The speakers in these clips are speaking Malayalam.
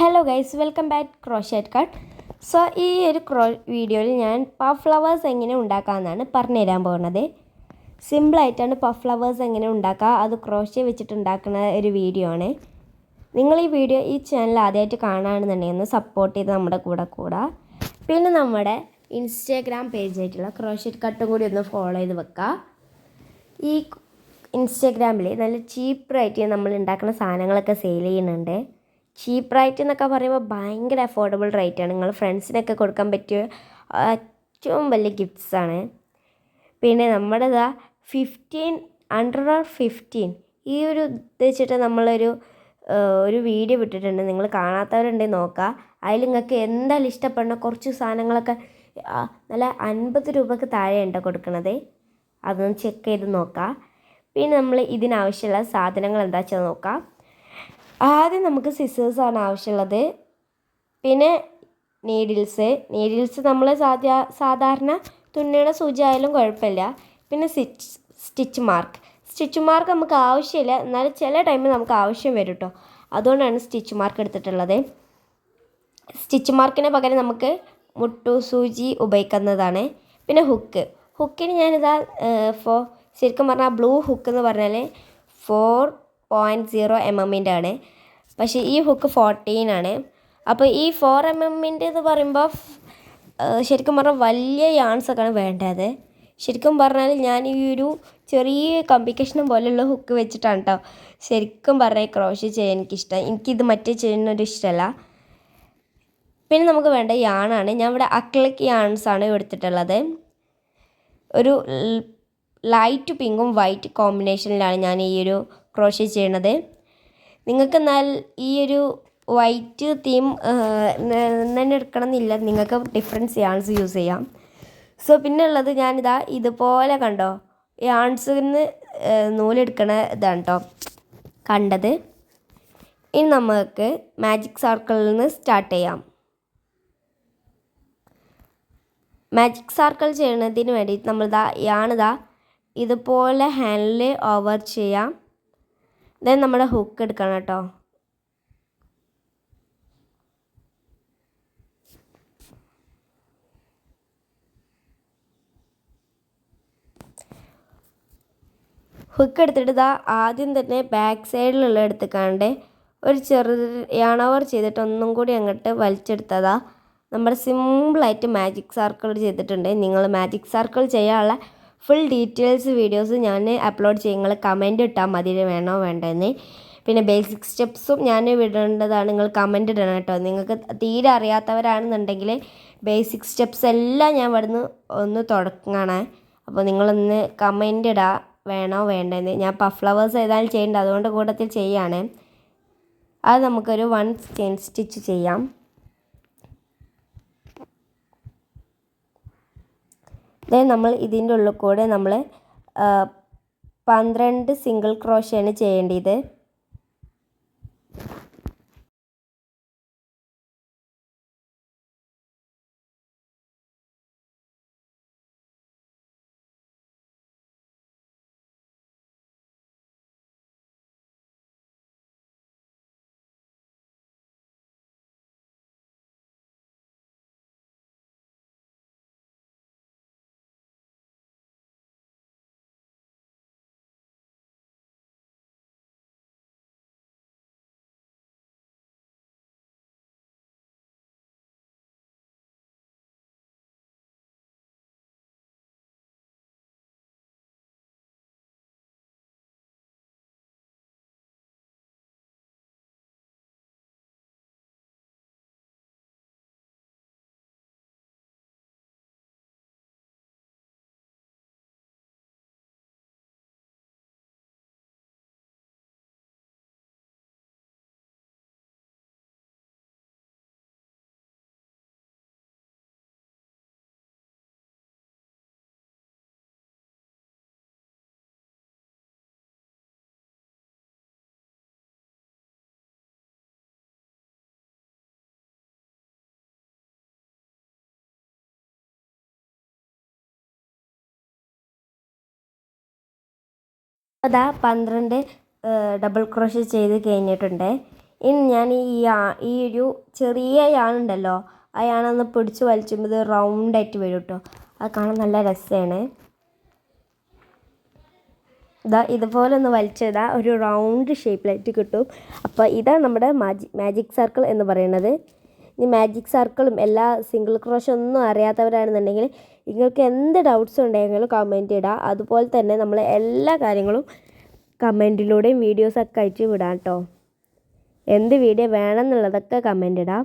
Hello guys, welcome back crochet cut. So ഈ ഒരു വീഡിയോയിൽ ഞാൻ പഫ് ഫ്ലവേഴ്സ് എങ്ങനെ ഉണ്ടാക്കാമെന്നാണ് പറഞ്ഞു തരാൻ പോകുന്നത്. സിമ്പിളായിട്ടാണ് പഫ് ഫ്ലവേഴ്സ് എങ്ങനെ ഉണ്ടാക്കുക, അത് ക്രോഷ്യ വെച്ചിട്ട് ഉണ്ടാക്കുന്ന ഒരു വീഡിയോ ആണ്. നിങ്ങൾ ഈ ചാനൽ ആദ്യമായിട്ട് കാണുകയാണെന്നുണ്ടെങ്കിൽ ഒന്ന് സപ്പോർട്ട് ചെയ്ത് നമ്മുടെ കൂടെ പിന്നെ നമ്മുടെ ഇൻസ്റ്റാഗ്രാം പേജായിട്ടുള്ള ക്രോഷറ്റ് കട്ടും കൂടി ഒന്ന് ഫോളോ ചെയ്ത് വെക്കുക. ഈ ഇൻസ്റ്റാഗ്രാമിൽ നല്ല ചീപ്പ് റേറ്റിൽ നമ്മൾ ഉണ്ടാക്കുന്ന സാധനങ്ങളൊക്കെ സെയിൽ ചെയ്യുന്നുണ്ട്. ചീപ്പ് റേറ്റ് എന്നൊക്കെ പറയുമ്പോൾ ഭയങ്കര അഫോർഡബിൾ റേറ്റാണ്. നിങ്ങൾ ഫ്രണ്ട്സിനൊക്കെ കൊടുക്കാൻ പറ്റിയ ഏറ്റവും വലിയ ഗിഫ്റ്റ്സാണ്. പിന്നെ നമ്മുടേതാ 15 ഈ ഒരു ഇത് വെച്ചിട്ട് നമ്മളൊരു വീഡിയോ വിട്ടിട്ടുണ്ട്. നിങ്ങൾ കാണാത്തവരുണ്ടെങ്കിൽ നോക്കുക. അതിൽ നിങ്ങൾക്ക് എന്തായാലും ഇഷ്ടപ്പെടുന്ന കുറച്ച് സാധനങ്ങളൊക്കെ നല്ല 50 രൂപയ്ക്ക് താഴെയുണ്ട് കൊടുക്കുന്നത്. അതൊന്ന് ചെക്ക് ചെയ്ത് നോക്കാം. പിന്നെ നമ്മൾ ഇതിനാവശ്യമുള്ള സാധനങ്ങൾ എന്താ വെച്ചാൽ നോക്കാം. ആദ്യം നമുക്ക് സിസേഴ്സാണ് ആവശ്യമുള്ളത്. പിന്നെ നീഡിൽസ് നമ്മൾ സാധാരണ തുന്നണ സൂചി ആയാലും കുഴപ്പമില്ല. പിന്നെ സ്റ്റിച്ച് മാർക്ക് നമുക്ക് ആവശ്യമില്ല, എന്നാലും ചില ടൈമിൽ നമുക്ക് ആവശ്യം വരും കേട്ടോ. അതുകൊണ്ടാണ് സ്റ്റിച്ച് മാർക്ക് എടുത്തിട്ടുള്ളത്. സ്റ്റിച്ച് മാർക്കിന് പകരം നമുക്ക് മുട്ടു സൂചി ഉപയോഗിക്കുന്നതാണ്. പിന്നെ ഹുക്കിന് ഞാനിതാ ശരിക്കും പറഞ്ഞാൽ ബ്ലൂ ഹുക്ക് എന്ന് പറഞ്ഞാൽ 4.0 mm ആണ്. പക്ഷേ ഈ ഹുക്ക് 14 ആണ്. അപ്പോൾ ഈ 4 mm എന്ന് പറയുമ്പോൾ ശരിക്കും പറഞ്ഞാൽ വലിയ യാൺസൊക്കെയാണ് വേണ്ടത്. ശരിക്കും പറഞ്ഞാൽ ഞാൻ ഈ ഒരു ചെറിയ കമ്പിക്കേഷനും പോലെയുള്ള ഹുക്ക് വെച്ചിട്ടാണ് കേട്ടോ ശരിക്കും പറഞ്ഞാൽ ക്രോഷ്യ ചെയ്യാൻ എനിക്കിഷ്ടം. എനിക്കിത് മറ്റേ ചെയ്യുന്നൊരു ഇഷ്ടമല്ല. പിന്നെ നമുക്ക് വേണ്ട യാണാണ്. ഞാൻ ഇവിടെ അക്ലിക് യാൺസാണ് എടുത്തിട്ടുള്ളത്. ഒരു ലൈറ്റ് പിങ്കും വൈറ്റ് കോമ്പിനേഷനിലാണ് ഞാൻ ഈ ഒരു ക്രോഷ്യ ചെയ്യണത്. നിങ്ങൾക്ക് എന്നാൽ ഈ ഒരു വൈറ്റ് തീം തന്നെ എടുക്കണം എന്നില്ല, നിങ്ങൾക്ക് ഡിഫറൻസ് യാൺസ് യൂസ് ചെയ്യാം. സോ പിന്നെ ഉള്ളത് ഞാനിതാ ഇതുപോലെ കണ്ടോ യാൺസിൽ നിന്ന് നൂലെടുക്കണ ഇതാണ് കേട്ടോ കണ്ടത്. ഇനി നമുക്ക് മാജിക് സർക്കിളിൽ നിന്ന് സ്റ്റാർട്ട് ചെയ്യാം. മാജിക് സർക്കിൾ ചെയ്യുന്നതിന് വേണ്ടിയിട്ട് നമ്മളിതാ യാണിതാ ഇതുപോലെ ഹാൻഡിൽ ഓവർ ചെയ്യാം. ദെൻ നമ്മുടെ ഹുക്ക് എടുക്കണം കേട്ടോ. ഹുക്ക് എടുത്തിട്ട് ഇതാ ആദ്യം തന്നെ ബാക്ക് സൈഡിലുള്ള എടുത്തുക്കാണ്ട് ഒരു യാൺ ഓവർ ചെയ്തിട്ട് ഒന്നും കൂടി അങ്ങോട്ട് വലിച്ചെടുത്തതാ നമ്മുടെ സിമ്പിളായിട്ട് മാജിക് സർക്കിൾ ചെയ്തിട്ടുണ്ട്. നിങ്ങൾ മാജിക് സർക്കിൾ ചെയ്യാനുള്ള ഫുൾ ഡീറ്റെയിൽസ് വീഡിയോസ് ഞാൻ അപ്ലോഡ് ചെയ്യും. നിങ്ങൾ കമൻറ്റ് ഇട്ടാൽ മതി വേണോ വേണ്ടെന്ന്. പിന്നെ ബേസിക് സ്റ്റെപ്സും ഞാൻ വിടേണ്ടതാണ്. നിങ്ങൾ കമൻറ്റ് ഇടണം കേട്ടോ. നിങ്ങൾക്ക് തീരെ അറിയാത്തവരാണെന്നുണ്ടെങ്കിൽ ബേസിക് സ്റ്റെപ്സ് എല്ലാം ഞാൻ ഇവിടുന്ന് ഒന്ന് തുടങ്ങണം. അപ്പോൾ നിങ്ങളൊന്ന് കമൻറ്റ് ഇടുക വേണോ വേണ്ടെന്ന്. ഞാൻ പഫ് ഫ്ലവേഴ്സ് ഏതായാലും ചെയ്യേണ്ടത്, അതുകൊണ്ട് കൂട്ടത്തിൽ ചെയ്യാണ്. അത് നമുക്കൊരു 1 ചെയിൻ സ്റ്റിച്ച് ചെയ്യാം. ദെൻ നമ്മൾ ഇതിൻ്റെ ഉള്ളിൽ കൂടെ നമ്മൾ 12 സിംഗിൾ ക്രോഷ്യാണ് ചെയ്യേണ്ടത്. അതാ 12 ഡബിൾ ക്രോഷ്യ ചെയ്ത് കഴിഞ്ഞിട്ടുണ്ട്. ഇനി ഞാൻ ഈ ഒരു ചെറിയ യാണുണ്ടല്ലോ, ആ യാണൊന്ന് പിടിച്ച് വലിച്ചുമ്പോൾ ഇത് റൗണ്ടായിട്ട് വരും കേട്ടോ. അത് കാണാൻ നല്ല രസമാണ്. ഇതുപോലെ ഒന്ന് വലിച്ചതാ ഒരു റൗണ്ട് ഷേപ്പിലായിട്ട് കിട്ടും. അപ്പോൾ ഇതാണ് നമ്മുടെ മാജിക് സർക്കിൾ എന്ന് പറയുന്നത്. ഈ മാജിക് സർക്കിളും എല്ലാ സിംഗിൾ ക്രോഷ ഒന്നും അറിയാത്തവരാണെന്നുണ്ടെങ്കിൽ നിങ്ങൾക്ക് എന്ത് ഡൗട്ട്സ് ഉണ്ടെങ്കിലും കമൻറ്റ് ഇടുക. അതുപോലെ തന്നെ നമ്മൾ എല്ലാ കാര്യങ്ങളും കമൻറ്റിലൂടെയും വീഡിയോസൊക്കെ അയച്ച് വിടാം കേട്ടോ. എന്ത് വീഡിയോ വേണമെന്നുള്ളതൊക്കെ കമൻറ്റ് ഇടാം.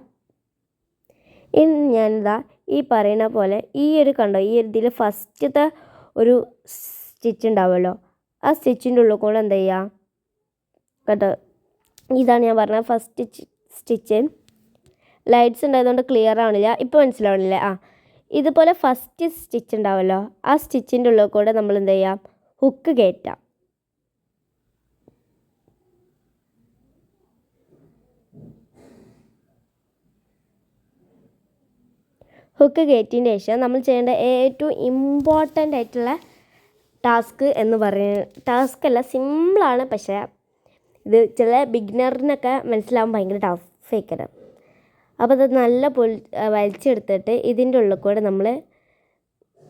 ഇനി ഞാനിതാ ഈ പറയുന്ന പോലെ ഈ ഒരു കണ്ടോ, ഈ ഒരു ഇതിൽ ഫസ്റ്റത്തെ ഒരു സ്റ്റിച്ച് ഉണ്ടാവുമല്ലോ, ആ സ്റ്റിച്ചിൻ്റെ ഉള്ളിൽ കൂടെ എന്ത് ചെയ്യുക കേട്ടോ. ഇതാണ് ഞാൻ പറഞ്ഞ ഫസ്റ്റ് സ്റ്റിച്ച്. ലൈറ്റ്സ് ഉണ്ടായതുകൊണ്ട് ക്ലിയർ ആവണില്ല, ഇപ്പോൾ മനസ്സിലാവണില്ലേ? ഇതുപോലെ ഫസ്റ്റ് സ്റ്റിച്ച് ഉണ്ടാവുമല്ലോ, ആ സ്റ്റിച്ചിൻ്റെ ഉള്ളിൽ കൂടെ നമ്മൾ എന്ത് ചെയ്യാം, ഹുക്ക് കയറ്റാം. ഹുക്ക് കയറ്റിയതിന് ശേഷം നമ്മൾ ചെയ്യേണ്ട ഏറ്റവും ഇമ്പോർട്ടൻ്റ് ആയിട്ടുള്ള ടാസ്ക് എന്ന് ടാസ്ക് അല്ല, സിമ്പിളാണ്. പക്ഷേ ഇത് ചില ബിഗിനറിനൊക്കെ മനസ്സിലാവാൻ ഭയങ്കര ടഫായിരിക്കണം. അപ്പോൾ അത് നല്ല വലിച്ചെടുത്തിട്ട് ഇതിൻ്റെ ഉള്ളിൽ കൂടെ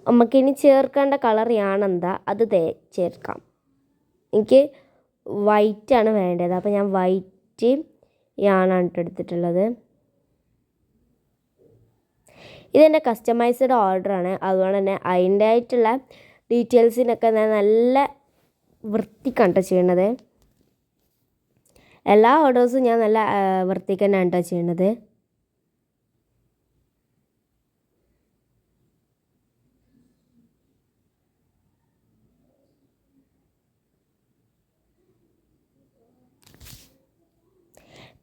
നമുക്കിനി ചേർക്കേണ്ട കളർ യാണെന്താ അത് ചേർക്കാം. എനിക്ക് വൈറ്റാണ് വേണ്ടത്, അപ്പോൾ ഞാൻ വൈറ്റ് യാണാണ് എടുത്തിട്ടുള്ളത്. ഇതെൻ്റെ കസ്റ്റമൈസ്ഡ് ഓർഡറാണ്, അതുകൊണ്ട് തന്നെ അതിൻ്റെ ആയിട്ടുള്ള ഡീറ്റെയിൽസിനൊക്കെ ഞാൻ നല്ല വൃത്തിക്കാണ് ചെയ്യണത്. എല്ലാ ഓർഡേഴ്സും ഞാൻ നല്ല വൃത്തിക്ക് തന്നെയാണ് കേട്ടോ ചെയ്യണത്.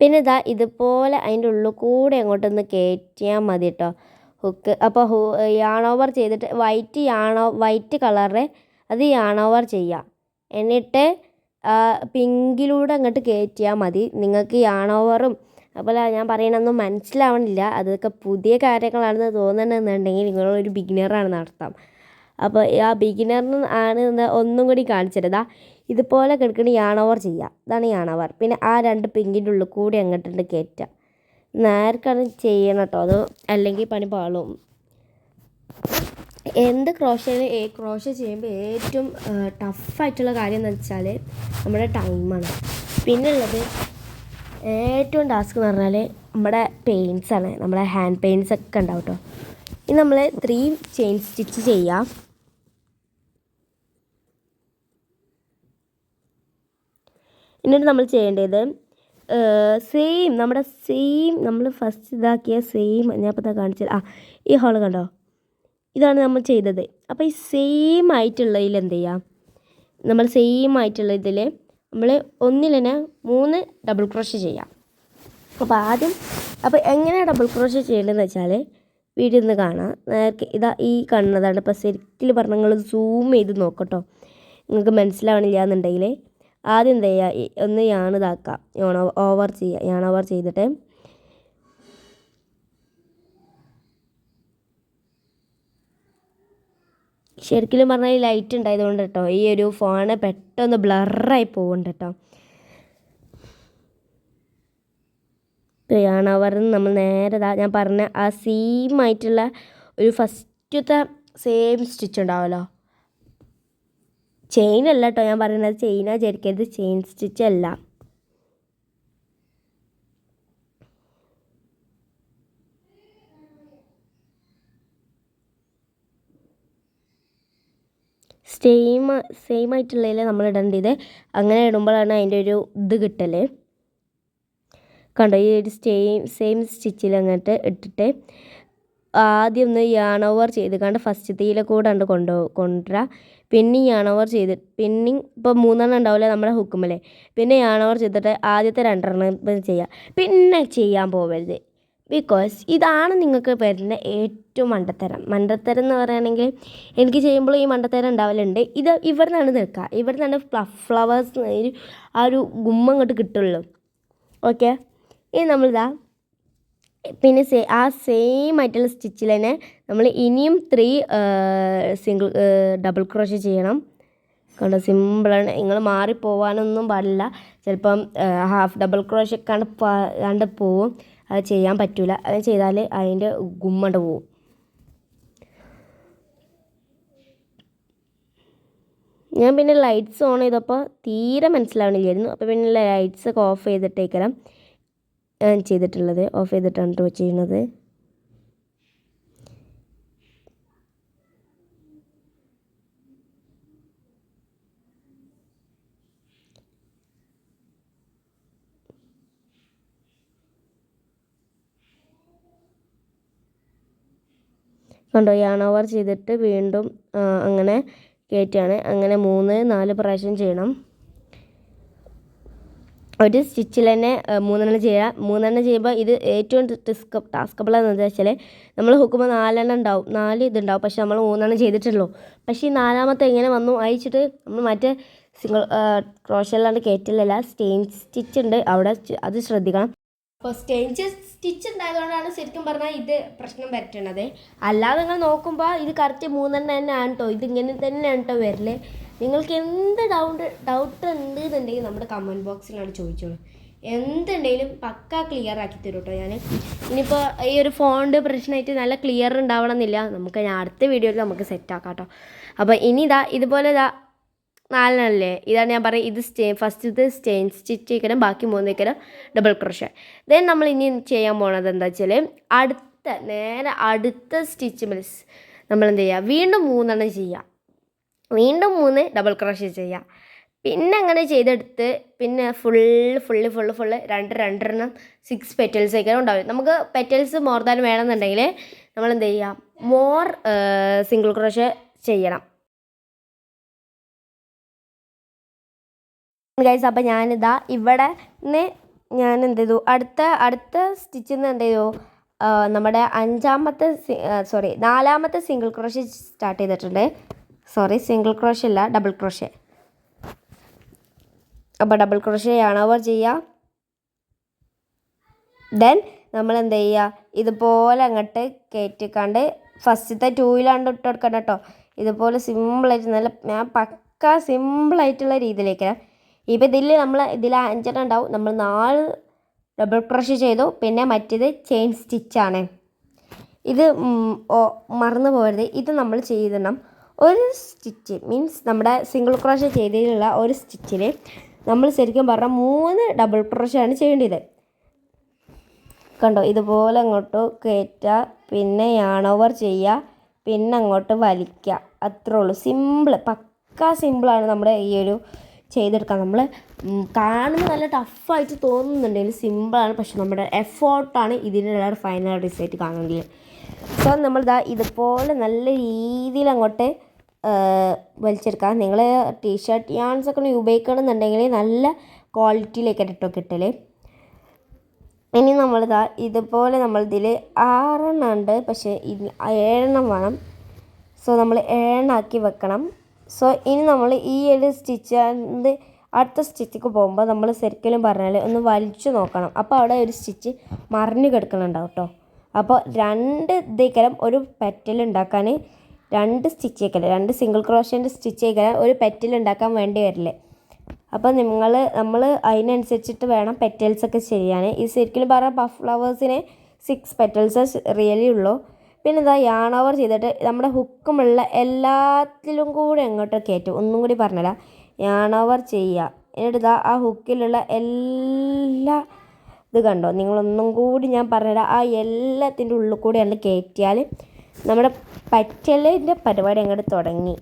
പിന്നെ ഇതുപോലെ അതിൻ്റെ ഉള്ളിൽ കൂടെ അങ്ങോട്ടൊന്ന് കയറ്റിയാൽ മതി കേട്ടോ ഹുക്ക്. അപ്പോൾ യാൺ ഓവർ ചെയ്തിട്ട് വൈറ്റ് കളറ് അത് യാൺ ഓവർ ചെയ്യാം. എന്നിട്ട് പിങ്കിലൂടെ അങ്ങോട്ട് കയറ്റിയാൽ മതി. നിങ്ങൾക്ക് യാൺ ഓവറും അതുപോലെ ഞാൻ പറയണതൊന്നും മനസ്സിലാവണില്ല, അതൊക്കെ പുതിയ കാര്യങ്ങളാണെന്ന് തോന്നണമെന്നുണ്ടെങ്കിൽ നിങ്ങളൊരു ബിഗിനറാണെന്ന് നടത്താം. അപ്പോൾ ആ ബിഗിനറിന് ആണ് ഒന്നും കൂടി കാണിച്ചിരുതാ. ഇതുപോലെ കിടക്കണ യാൺ ഓവർ ചെയ്യുക, ഇതാണ് യാൺ ഓവർ. പിന്നെ ആ രണ്ട് പിങ്കിൻ്റെ ഉള്ളിൽ കൂടി അങ്ങോട്ടുണ്ട് കയറ്റുക. നേർക്കാണ് ചെയ്യണം കേട്ടോ, അത് അല്ലെങ്കിൽ പണി പാളും. എന്ത് ക്രോഷ ചെയ്യുമ്പോൾ ഏറ്റവും ടഫായിട്ടുള്ള കാര്യം എന്ന് വെച്ചാൽ നമ്മുടെ ടൈമാണ്. പിന്നുള്ളത് ഏറ്റവും ടാസ്ക് എന്ന് പറഞ്ഞാൽ നമ്മുടെ പെയിൻസാണ്, നമ്മുടെ ഹാൻഡ് പെയിൻസ് ഒക്കെ ഉണ്ടാവും കേട്ടോ. ഇനി നമ്മൾ 3 ചെയിൻ സ്റ്റിച്ച് ചെയ്യാം. എന്നിട്ട് നമ്മൾ ചെയ്യേണ്ടത് നമ്മൾ ഫസ്റ്റ് ഇതാക്കിയ സെയിം ഞാൻ ഇപ്പോൾ കാണിച്ചത് ഈ ഹോൾ കണ്ടോ, ഇതാണ് നമ്മൾ ചെയ്തത്. അപ്പോൾ ഈ സെയിം ആയിട്ടുള്ളതിൽ എന്ത് ചെയ്യാം, നമ്മൾ സെയിം ആയിട്ടുള്ള ഇതിൽ നമ്മൾ ഒന്നിൽ തന്നെ 3 ഡബിൾ ക്രോഷ ചെയ്യാം. അപ്പോൾ എങ്ങനെയാണ് ഡബിൾ ക്രോഷ ചെയ്യേണ്ടതെന്ന് വെച്ചാൽ വീഡിയോ ഒന്ന് കാണാം. നേരത്തെ ഈ കാണുന്നതാണ്. ഇപ്പോൾ ശരിക്കും പറഞ്ഞാൽ നിങ്ങൾ സൂം ചെയ്ത് നോക്കട്ടോ, നിങ്ങൾക്ക് മനസ്സിലാവണില്ല എന്നുണ്ടെങ്കിൽ ആദ്യം എന്താ ചെയ്യുക, ഒന്ന് യാൺ ഇതാക്കാം, യാൺ ഓവർ ചെയ്യുക. യാൺ ഓവർ ചെയ്തിട്ട് ശരിക്കും പറഞ്ഞാൽ ഈ ലൈറ്റ് ഉണ്ടായതുകൊണ്ട് കേട്ടോ ഈ ഒരു ഫോണ് പെട്ടെന്ന് ബ്ലറായി പോകുന്നുണ്ട് കേട്ടോ. യാൺ ഓവറിൽ നമ്മൾ നേരെ ഞാൻ പറഞ്ഞ ആ സെയിം ആയിട്ടുള്ള ഒരു ഫസ്റ്റത്തെ സെയിം സ്റ്റിച്ച് ഉണ്ടാവുമല്ലോ, ചെയിൻ അല്ല കേട്ടോ ഞാൻ പറയുന്നത്, ചെയിനാ വിചാരിക്കരുത്, ചെയിൻ സ്റ്റിച്ച് അല്ല. സെയിം ആയിട്ടുള്ളതിൽ നമ്മൾ ഇടേണ്ടത്. അങ്ങനെ ഇടുമ്പോഴാണ് അതിൻ്റെ ഒരു ഇത് കിട്ടൽ. കണ്ടോ, ഈ ഒരു സെയിം സ്റ്റിച്ചിൽ അങ്ങോട്ട് ഇട്ടിട്ട് ആദ്യം ഒന്ന് യാൺ ഓവർ ചെയ്ത് കണ്ട് ഫസ്റ്റത്തേലെ കൂടെ ഉണ്ട് കൊണ്ടുവരിക. പിന്നെ യാൺ ഓവർ ചെയ്ത് ഇപ്പോൾ 3 ഉണ്ടാവില്ല നമ്മുടെ ഹുക്കുമല്ലേ, പിന്നെ യാൺ ഓവർ ചെയ്തിട്ട് ആദ്യത്തെ 2 ചെയ്യുക. പിന്നെ ചെയ്യാൻ പോകരുത്, ബിക്കോസ് ഇതാണ് നിങ്ങൾക്ക് വരുന്ന ഏറ്റവും മണ്ടത്തരം എന്ന് പറയുകയാണെങ്കിൽ എനിക്ക് ചെയ്യുമ്പോൾ ഈ മണ്ടത്തരം ഉണ്ടാവലുണ്ട്. ഇവിടെ നിന്നാണ് നിൽക്കുക, ഇവിടെ നിന്നാണ് ഫ്ലവേഴ്സ് ആ ഒരു ഗുമ്മ ഇങ്ങോട്ട് കിട്ടുള്ളൂ. ഓക്കെ, ഇനി നമ്മളിതാ പിന്നെ ആ സെയിം ആയിട്ടുള്ള സ്റ്റിച്ചിൽ തന്നെ നമ്മൾ ഇനിയും 3 ഡബിൾ ക്രോഷ ചെയ്യണം. കണ്ടോ സിമ്പിളാണ്. നിങ്ങൾ മാറിപ്പോവാനൊന്നും പാടില്ല. ചിലപ്പം ഹാഫ് ഡബിൾ ക്രോഷ കണ്ട് പോവും. അത് ചെയ്യാൻ പറ്റില്ല. അത് ചെയ്താൽ അതിൻ്റെ ഗുമ്മണ്ട് പോവും. ഞാൻ പിന്നെ ലൈറ്റ്സ് ഓൺ ചെയ്തപ്പോൾ തീരെ മനസ്സിലാവണില്ലായിരുന്നു. അപ്പോൾ പിന്നെ ലൈറ്റ്സ് ഒക്കെ ഓഫ് ചെയ്തിട്ടേക്കണം ചെയ്തിട്ടുള്ളത്. ഓഫ് ചെയ്തിട്ടാണ് ചെയ്യുന്നത്. കണ്ടോ യാൺ ഓവർ ചെയ്തിട്ട് വീണ്ടും അങ്ങനെ കയറ്റാണ്. അങ്ങനെ 3-4 പ്രാവശ്യം ചെയ്യണം. ഒരു സ്റ്റിച്ചിൽ തന്നെ 3 ചെയ്യാം. 3 ചെയ്യുമ്പോൾ ഇത് ഏറ്റവും ടാസ്കബിൾ എന്ന് വെച്ചാൽ നമ്മൾ ഹുക്കുമ്പോൾ 4 ഉണ്ടാവും, 4 ഇതുണ്ടാവും. പക്ഷെ നമ്മൾ 3 ചെയ്തിട്ടുള്ളൂ. പക്ഷേ ഈ 4ാമത്തെ എങ്ങനെ വന്നു അയച്ചിട്ട് നമ്മൾ മറ്റേ സിംഗിൾ ക്രോഷല്ലാണ്ട് കയറ്റില്ലല്ല, സ്റ്റെയിൻ സ്റ്റിച്ച് ഉണ്ട് അവിടെ, അത് ശ്രദ്ധിക്കണം. അപ്പോൾ സ്റ്റെയിൻ സ്റ്റിച്ച് ഉണ്ടായതുകൊണ്ടാണ് ശരിക്കും പറഞ്ഞാൽ ഇത് പ്രശ്നം പറ്റുന്നത്. അല്ലാതെ നിങ്ങൾ നോക്കുമ്പോൾ ഇത് കറക്റ്റ് 3 തന്നെയാണ് കേട്ടോ. ഇതിങ്ങനെ തന്നെയാണ് കേട്ടോ വരല്. നിങ്ങൾക്ക് എന്ത് ഡൗട്ട് ഉണ്ട് എന്നുണ്ടെങ്കിൽ നമ്മുടെ കമൻറ്റ് ബോക്സിലാണ് ചോദിച്ചോളൂ. എന്തുണ്ടെങ്കിലും പക്ക ക്ലിയർ ആക്കി തരും കേട്ടോ ഞാൻ. ഇനിയിപ്പോൾ ഈ ഒരു ഫോണ്ട് പ്രശ്നമായിട്ട് നല്ല ക്ലിയർ ഉണ്ടാവണം എന്നില്ല. നമുക്ക് ഞാൻ അടുത്ത വീഡിയോയിൽ നമുക്ക് സെറ്റാക്കാം കേട്ടോ. അപ്പോൾ ഇനി ഇതുപോലെ 4 ഇതാണ് ഞാൻ പറയും. ഇത് ഫസ്റ്റത്തെ സ്റ്റെയിൻ സ്റ്റിച്ച് ചെയ്യണം, ബാക്കി 3 വയ്ക്കണം ഡബിൾ ക്രോഷ. ദെൻ നമ്മൾ ഇനി ചെയ്യാൻ പോണത് എന്താ വെച്ചാൽ നേരെ അടുത്ത സ്റ്റിച്ച് നമ്മൾ എന്ത് ചെയ്യുക, വീണ്ടും 3 ചെയ്യുക. വീണ്ടും 3 ഡബിൾ ക്രോഷ ചെയ്യുക. പിന്നെ അങ്ങനെ ചെയ്തെടുത്ത് പിന്നെ ഫുള്ള് 2 6 പെറ്റൽസ് ഒക്കെ ഉണ്ടാവും. നമുക്ക് പെറ്റൽസ് മോർ ദാൻ വേണമെന്നുണ്ടെങ്കിൽ നമ്മൾ എന്ത് ചെയ്യുക, മോർ സിംഗിൾ ക്രോഷ ചെയ്യണം ഗൈസ്. അപ്പം ഞാനിതാ ഇവിടെ നിന്ന് ഞാൻ എന്ത് ചെയ്തു, അടുത്ത സ്റ്റിച്ചിൽ നിന്ന് എന്ത് ചെയ്തു, നമ്മുടെ 4ാമത്തെ സിംഗിൾ ക്രോഷ സ്റ്റാർട്ട് ചെയ്തിട്ടുണ്ട്. സിംഗിൾ ക്രോഷ അല്ല, ഡബിൾ ക്രോഷ. അപ്പോൾ ഡബിൾ ക്രോഷ യാൺ ഓവർ ചെയ്യുക. ദെൻ നമ്മൾ എന്ത് ചെയ്യുക, ഇതുപോലെ അങ്ങോട്ട് കയറ്റിക്കാണ്ട് ഫസ്റ്റത്തെ 2 ഇട്ട് കൊടുക്കണം കേട്ടോ. ഇതുപോലെ സിമ്പിളായിട്ട് ഞാൻ പക്ക സിമ്പിളായിട്ടുള്ള രീതിയിലേക്ക്. ഇപ്പോൾ ഇതിൽ 5 ഉണ്ടാവും. നമ്മൾ 4 ഡബിൾ ക്രോഷ ചെയ്തു. പിന്നെ മറ്റേത് ചെയിൻ സ്റ്റിച്ചാണ്. ഇത് മറന്നു പോകരുത്. ഇത് നമ്മൾ ചെയ്തിടണം. ഒരു സ്റ്റിച്ച് മീൻസ് നമ്മുടെ സിംഗിൾ ക്രോഷ ചെയ്തതിലുള്ള ഒരു സ്റ്റിച്ചിൽ നമ്മൾ ശരിക്കും പറഞ്ഞാൽ 3 ഡബിൾ ക്രോഷയാണ് ചെയ്യേണ്ടത്. കണ്ടോ ഇതുപോലെ അങ്ങോട്ട് കയറ്റുക, പിന്നെ യാൺ ഓവർ ചെയ്യുക, പിന്നെ അങ്ങോട്ട് വലിക്കുക. അത്രേ ഉള്ളൂ. സിമ്പിൾ, പക്ക സിമ്പിളാണ് നമ്മുടെ ഈ ഒരു ചെയ്തെടുക്കാം. നമ്മൾ കാണുമ്പോൾ നല്ല ടഫായിട്ട് തോന്നുന്നുണ്ടെങ്കിൽ സിമ്പിളാണ്. പക്ഷെ നമ്മുടെ എഫേർട്ടാണ് ഇതിനുള്ള ഫൈനൽ റിസൾട്ട് കാണുന്നത്. സോ നമ്മളിതാ ഇതുപോലെ നല്ല രീതിയിൽ അങ്ങോട്ട് വലിച്ചെടുക്കാം. നിങ്ങൾ ടീഷർട്ട് യാൺസൊക്കെ ഉപയോഗിക്കണമെന്നുണ്ടെങ്കിൽ നല്ല ക്വാളിറ്റിയിലേക്ക് ഇട്ടോ കിട്ടൽ. ഇനി നമ്മളിതാ ഇതുപോലെ നമ്മളിതിൽ 6 ഉണ്ട്, പക്ഷേ 7 വേണം. സോ നമ്മൾ 7 ആക്കി വെക്കണം. സോ ഇനി നമ്മൾ ഈ ഒരു സ്റ്റിച്ച് അടുത്ത സ്റ്റിച്ചിക്ക് പോകുമ്പോൾ നമ്മൾ ശരിക്കും പറഞ്ഞാൽ ഒന്ന് വലിച്ചു നോക്കണം. അപ്പോൾ അവിടെ ഒരു സ്റ്റിച്ച് മറിഞ്ഞു കിടക്കുന്നുണ്ടാവും കേട്ടോ. അപ്പോൾ 2 ഇതേക്കരം ഒരു പെറ്റൽ ഉണ്ടാക്കാൻ 2 സ്റ്റിച്ച് വയ്ക്കല്, 2 സിംഗിൾ ക്രോഷൻ്റെ സ്റ്റിച്ച് വയ്ക്കാൻ ഒരു പെറ്റൽ ഉണ്ടാക്കാൻ വേണ്ടി വരില്ലേ. അപ്പോൾ നമ്മൾ അതിനനുസരിച്ചിട്ട് വേണം പെറ്റൽസൊക്കെ ചെയ്യാൻ. ഈ ശരിക്കും പറഞ്ഞാൽ പഫ് ഫ്ലവേഴ്സിന് 6 പെറ്റൽസ് റിയലി ഉള്ളൂ. പിന്നെ ഇതാ യാൺ ഓവർ ചെയ്തിട്ട് നമ്മുടെ ഹുക്കുമുള്ള എല്ലാത്തിലും കൂടി അങ്ങോട്ട് കയറ്റും. ഒന്നും കൂടി പറഞ്ഞുതരാം. യാൺ ഓവർ ചെയ്യുക. എന്നിട്ട് ഇതാ ആ ഹുക്കിലുള്ള എല്ലാ ഇത് കണ്ടോ, നിങ്ങളൊന്നും കൂടി ഞാൻ പറഞ്ഞുതരാം. ആ എല്ലാത്തിൻ്റെ ഉള്ളിൽ കൂടി അങ്ങോട്ട് കയറ്റിയാൽ നമ്മുടെ പറ്റലിൻ്റെ പരിപാടി അങ്ങോട്ട് തുടങ്ങി.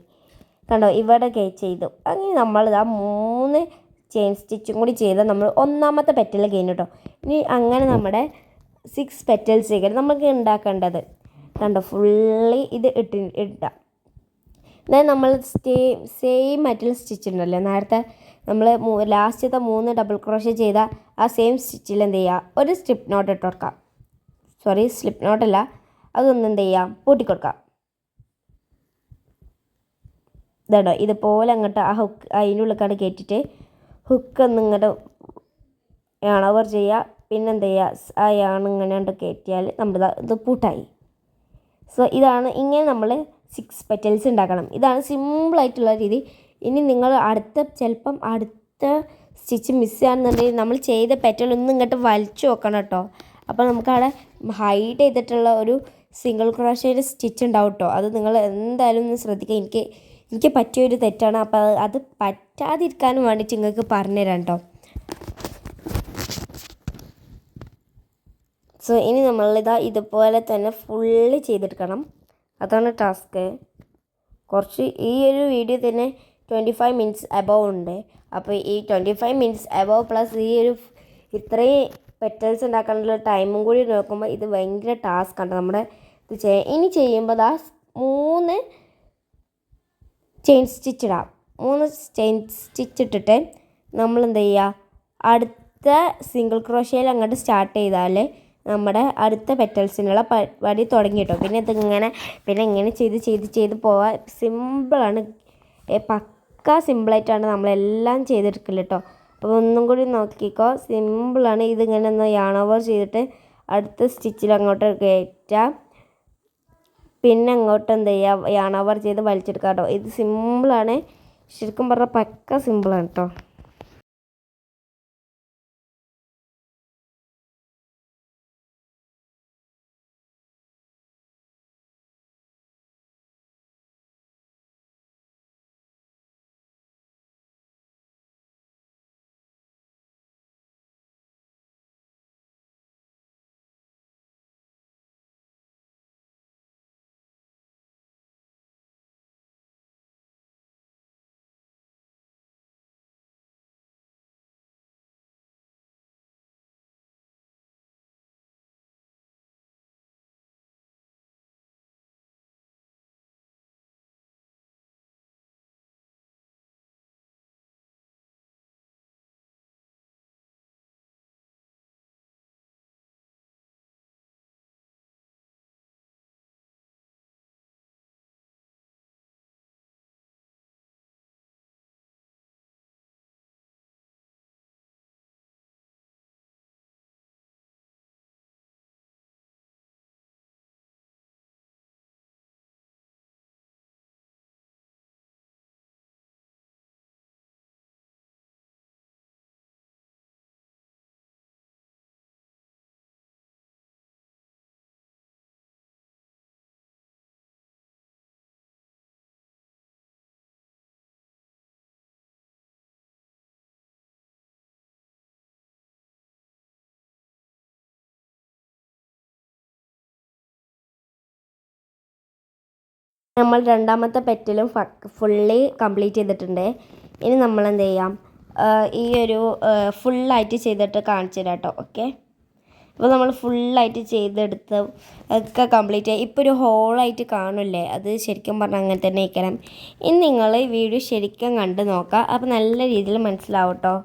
കണ്ടോ ഇവിടെ ചെയ്തു. അങ്ങനെ നമ്മളിതാ 3 ചെയിൻ സ്റ്റിച്ചും കൂടി ചെയ്താൽ നമ്മൾ 1ാമത്തെ പെറ്റൽ കഴിഞ്ഞു കേട്ടോ. ഇനി അങ്ങനെ നമ്മുടെ 6 പെറ്റൽസ് നമുക്ക് ഉണ്ടാക്കേണ്ടത്. കണ്ടോ ഫുള്ളി ഇത് ഇട്ടാം. ദെൻ നമ്മൾ സെയിം മെറ്റൽ സ്റ്റിച്ച് ഉണ്ടല്ലോ നേരത്തെ നമ്മൾ ലാസ്റ്റത്തെ 3 ഡബിൾ ക്രോഷ ചെയ്ത ആ സെയിം സ്റ്റിച്ചിൽ എന്ത് ചെയ്യുക, ഒരു സ്ലിപ്പ് നോട്ട് ഇട്ട് കൊടുക്കാം. സ്ലിപ്പ് നോട്ടല്ല, അതൊന്നും എന്ത് ചെയ്യാം, പൂട്ടിക്കൊടുക്കാം. ഇതാണോ ഇതുപോലെ അങ്ങോട്ട് ആ ഹുക്ക് അതിൻ്റെ ഉള്ളിലേക്കാണ് കയറ്റിയിട്ട് ഹുക്ക് ഒന്ന് ഇങ്ങോട്ട് യാൺ ഓവർ ചെയ്യുക. പിന്നെ എന്ത് ചെയ്യുക, ആ യാൺ ഇങ്ങനെ കൊണ്ട് കയറ്റിയാൽ നമ്മുടെ ഇത് പൂട്ടായി. സോ ഇതാണ് ഇങ്ങനെ നമ്മൾ 6 പെറ്റൽസ് ഉണ്ടാക്കണം. ഇതാണ് സിമ്പിളായിട്ടുള്ള രീതി. ഇനി നിങ്ങൾ ചിലപ്പം അടുത്ത സ്റ്റിച്ച് മിസ്സാണെന്നുണ്ടെങ്കിൽ നമ്മൾ ചെയ്ത പെറ്റലൊന്നും ഇങ്ങോട്ട് വലിച്ചു നോക്കണം കേട്ടോ. അപ്പോൾ നമുക്കവിടെ ഹൈഡ് ചെയ്തിട്ടുള്ള ഒരു സിംഗിൾ ക്രോഷേയുടെ സ്റ്റിച്ച് ഉണ്ടാവും കേട്ടോ. അത് നിങ്ങൾ എന്തായാലും ഒന്ന് ശ്രദ്ധിക്കുക. എനിക്ക് പറ്റിയൊരു തെറ്റാണ്. അപ്പോൾ അത് പറ്റാതിരിക്കാനും വേണ്ടിയിട്ട് നിങ്ങൾക്ക് പറഞ്ഞുതരാം കേട്ടോ. സോ ഇനി നമ്മളിതാ ഇതുപോലെ തന്നെ ഫുള്ള് ചെയ്തെടുക്കണം. അതാണ് ടാസ്ക്. ഈ ഒരു വീഡിയോ തന്നെ 25 മിനിറ്റ്സ് അബവ് ഉണ്ട്. അപ്പോൾ ഈ 25 മിനിറ്റ്സ് അബവ് പ്ലസ് ഈ ഒരു ഇത്രയും പെറ്റൽസ് ഉണ്ടാക്കാനുള്ള ടൈമും കൂടി നോക്കുമ്പോൾ ഇത് ഭയങ്കര ടാസ്ക് ആണ്. നമ്മുടെ ഇനി ചെയ്യുമ്പോൾ 3 ചെയിൻ സ്റ്റിച്ച് ഇടാം. 3 ചെയിൻ സ്റ്റിച്ച് ഇട്ടിട്ട് നമ്മൾ എന്ത് ചെയ്യുക, അടുത്ത സിംഗിൾ ക്രോഷയിൽ അങ്ങോട്ട് സ്റ്റാർട്ട് ചെയ്താൽ നമ്മുടെ അടുത്ത പെറ്റൽസിനുള്ള പരിപാടി തുടങ്ങി കേട്ടോ. പിന്നെ ഇങ്ങനെ ചെയ്ത് പോവാൻ സിമ്പിളാണ്. പക്ക സിമ്പിളായിട്ടാണ് നമ്മളെല്ലാം ചെയ്തെടുക്കില്ല കേട്ടോ. അപ്പോൾ ഒന്നും കൂടി നോക്കിക്കോ, സിമ്പിളാണ്. ഇതിങ്ങനെ ഒന്ന് യാൺ ഓവർ ചെയ്തിട്ട് അടുത്ത സ്റ്റിച്ചിൽ അങ്ങോട്ട് കയറ്റാം. പിന്നെ അങ്ങോട്ട് എന്ത് ചെയ്യുക, യാൺ ഓവർ ചെയ്ത് വലിച്ചെടുക്കാം കേട്ടോ. ഇത് സിമ്പിളാണ്, ശരിക്കും പറഞ്ഞാൽ പക്ക സിമ്പിളാണ് കേട്ടോ. നമ്മൾ രണ്ടാമത്തെ പെറ്റലും ഫുള്ളി കംപ്ലീറ്റ് ചെയ്തിട്ടുണ്ട്. ഇനി നമ്മൾ എന്ത് ചെയ്യാം, ഈ ഒരു ഫുള്ളായിട്ട് ചെയ്തിട്ട് കാണിച്ചു തരാം കേട്ടോ. ഓക്കെ, അപ്പോൾ നമ്മൾ ഫുള്ളായിട്ട് ചെയ്തെടുത്ത് ഒക്കെ കംപ്ലീറ്റ് ആയി. ഇപ്പോൾ ഒരു ഹോളായിട്ട് കാണില്ലേ, അത് ശരിക്കും പറഞ്ഞാൽ അങ്ങനെ തന്നെ ഇരിക്കണം. ഇനി നിങ്ങൾ ഈ വീഡിയോ ശരിക്കും കണ്ട് നോക്കുക, അപ്പോൾ നല്ല രീതിയിൽ മനസ്സിലാവും കേട്ടോ.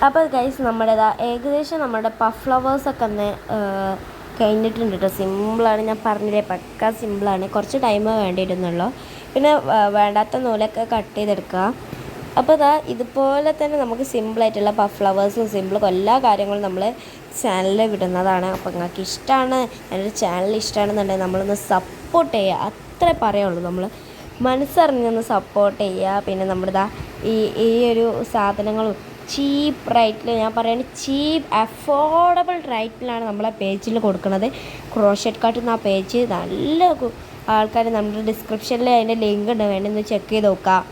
അപ്പോൾ ഗൈസ് നമ്മുടേതാ ഏകദേശം നമ്മുടെ പഫ് ഫ്ലവേഴ്സൊക്കെ ഒന്ന് കഴിഞ്ഞിട്ടുണ്ട് കേട്ടോ. സിമ്പിളാണ്, ഞാൻ പറഞ്ഞില്ലേ പക്ക സിമ്പിളാണ്. കുറച്ച് ടൈം വേണ്ടിയിരുന്നുള്ളൂ. പിന്നെ വേണ്ടാത്ത നൂലൊക്കെ കട്ട് ചെയ്തെടുക്കുക. അപ്പോൾ ഇതുപോലെ തന്നെ നമുക്ക് സിമ്പിളായിട്ടുള്ള പഫ് ഫ്ലവേഴ്സും സിമ്പിളും എല്ലാ കാര്യങ്ങളും നമ്മൾ ചാനലിൽ വിടുന്നതാണ്. അപ്പോൾ നിങ്ങൾക്ക് ഇഷ്ടമാണ്, എൻ്റെ ചാനൽ ഇഷ്ടമാണെന്നുണ്ടെങ്കിൽ നമ്മളൊന്ന് സപ്പോർട്ട് ചെയ്യുക, അത്രേ പറയുള്ളൂ. നമ്മൾ മനസ്സറിഞ്ഞൊന്ന് സപ്പോർട്ട് ചെയ്യുക. പിന്നെ നമ്മുടെ ഈ ഒരു സാധനങ്ങളും ചീപ്പ് റേറ്റിൽ, ഞാൻ പറയുന്നത് ചീപ്പ് അഫോർഡബിൾ റേറ്റിലാണ് നമ്മളെ പേജിൽ കൊടുക്കുന്നത്. ക്രോഷറ്റ് കട്ട് എന്ന പേജ് നല്ല ആൾക്കാർ നമ്മുടെ ഡിസ്ക്രിപ്ഷനിൽ അതിൻ്റെ ലിങ്ക് ഉണ്ട്, വേണമെന്ന് ചെക്ക് ചെയ്ത് നോക്കാം.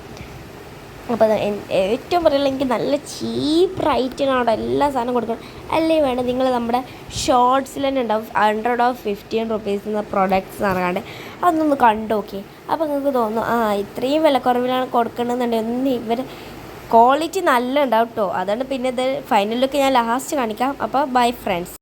അപ്പോൾ ഏറ്റവും പറയുന്നത് എനിക്ക് നല്ല ചീപ്പ് റേറ്റിനാണ് അവിടെ എല്ലാ സാധനം കൊടുക്കണം. അല്ലെങ്കിൽ വേണം നിങ്ങൾ നമ്മുടെ ഷോർട്സിൽ തന്നെ ഉണ്ടാവും 115 rupees എന്ന പ്രൊഡക്ട്സ് നടക്കാണ്ട്, അതൊന്ന് കണ്ടു നോക്കി. അപ്പോൾ നിങ്ങൾക്ക് തോന്നും ഇത്രയും വിലക്കുറവിലാണ് കൊടുക്കണമെന്നുണ്ടെങ്കിൽ ഒന്ന് ഇവർ ക്വാളിറ്റി നല്ല ഉണ്ടാവും കേട്ടോ. അതാണ് പിന്നെ ഇത് ഫൈനൽ ലുക്ക് ഞാൻ ലാസ്റ്റ് കാണിക്കാം. അപ്പോൾ ബൈ ഫ്രണ്ട്സ്.